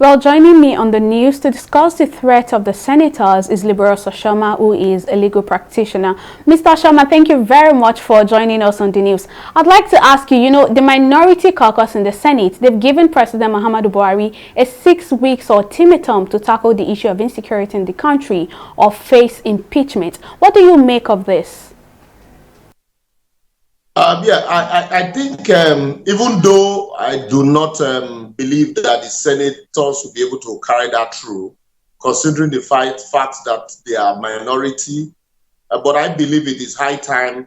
Well, joining me on the news to discuss the threat of the senators is Liborous Oshoma, who is a legal practitioner. Mr. Oshoma, thank you very much for joining us on the news. I'd like to ask you, the minority caucus in the Senate, they've given President Muhammadu Buhari a 6 weeks ultimatum to tackle the issue of insecurity in the country or face impeachment. What do you make of this? I think even though I do not believe that the senators will be able to carry that through, considering the fact that they are minority, but I believe it is high time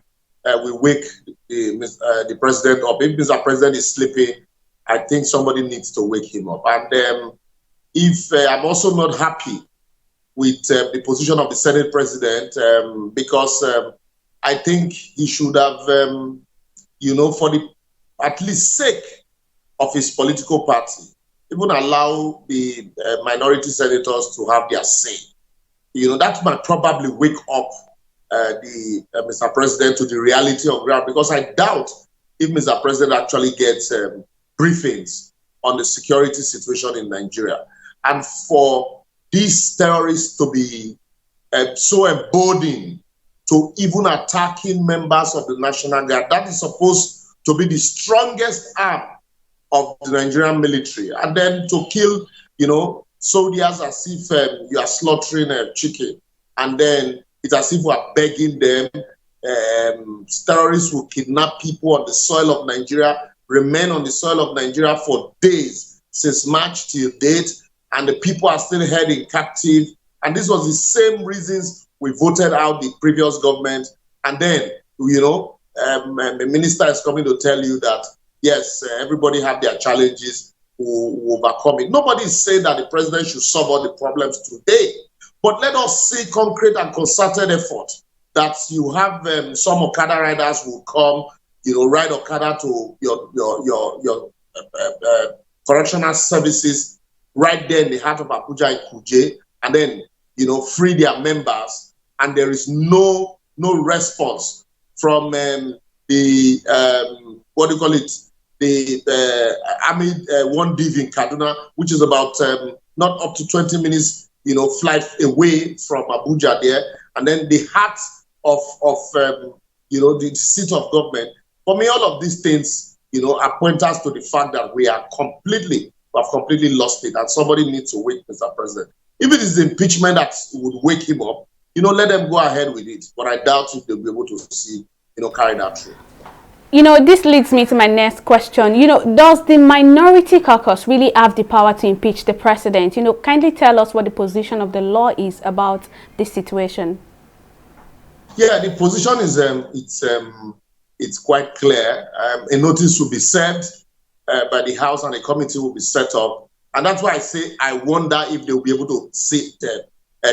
we wake the president up. If Mr. President is sleeping, I think somebody needs to wake him up. And if I'm also not happy with the position of the Senate president, because I think he should have, for the at least sake of his political party, even allow the minority senators to have their say. That might probably wake up Mr. President to the reality of ground, because I doubt if Mr. President actually gets briefings on the security situation in Nigeria. And for these terrorists to be so emboldened to even attacking members of the National Guard, that is supposed to be the strongest arm of the Nigerian military. And then to kill, soldiers as if you are slaughtering a chicken. And then it's as if we are begging them. Terrorists will kidnap people on the soil of Nigeria, remain on the soil of Nigeria for days, since March till date, and the people are still held in captive. And this was the same reasons we voted out the previous government. And then, the minister is coming to tell you that, yes, everybody have their challenges who overcome it. Nobody is saying that the president should solve all the problems today. But let us see concrete and concerted effort that you have some Okada riders who come, ride Okada to your correctional services right there in the heart of Abuja in Kuje, and then, free their members. And there is no response from the Army 1 Div in Kaduna, which is about not up to 20 minutes, flight away from Abuja there, and then the heart of the seat of government. For me, all of these things, are pointers to the fact that we have completely lost it, and somebody needs to wake Mr. President. If it is the impeachment that would wake him up, let them go ahead with it. But I doubt if they'll be able to see, carry that through. This leads me to my next question. Does the minority caucus really have the power to impeach the president? Kindly tell us what the position of the law is about this situation. Yeah, the position is it's quite clear. A notice will be sent by the House, and a committee will be set up. And that's why I say I wonder if they'll be able to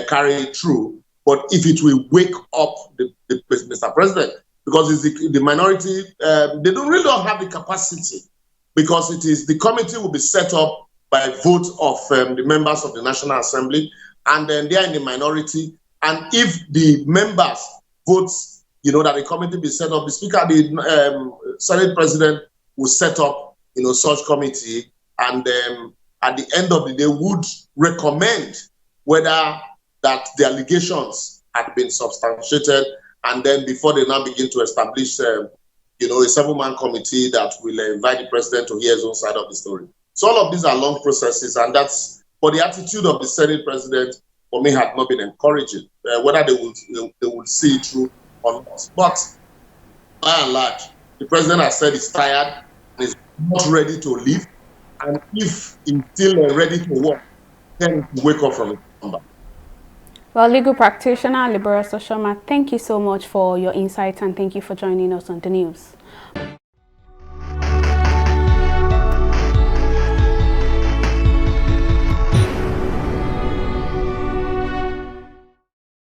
carry it through. But if it will wake up the Mr. President, because it's the minority, they really don't have the capacity, because it is the committee will be set up by vote of the members of the National Assembly, and then they are in the minority. And if the members votes, that the committee be set up, the Speaker, the Senate President will set up, such committee, and at the end of the day would recommend whether that the allegations had been substantiated, and then before they now begin to establish, a 7-man committee that will invite the president to hear his own side of the story. So all of these are long processes, and that's, for the attitude of the Senate president, for me, had not been encouraging, whether they will see it through or not. But by and large, the president has said he's tired and is not ready to leave, and if he's still ready to work, then he will wake up from his slumber. Well, legal practitioner Liborous Oshoma, thank you so much for your insights, and thank you for joining us on the news.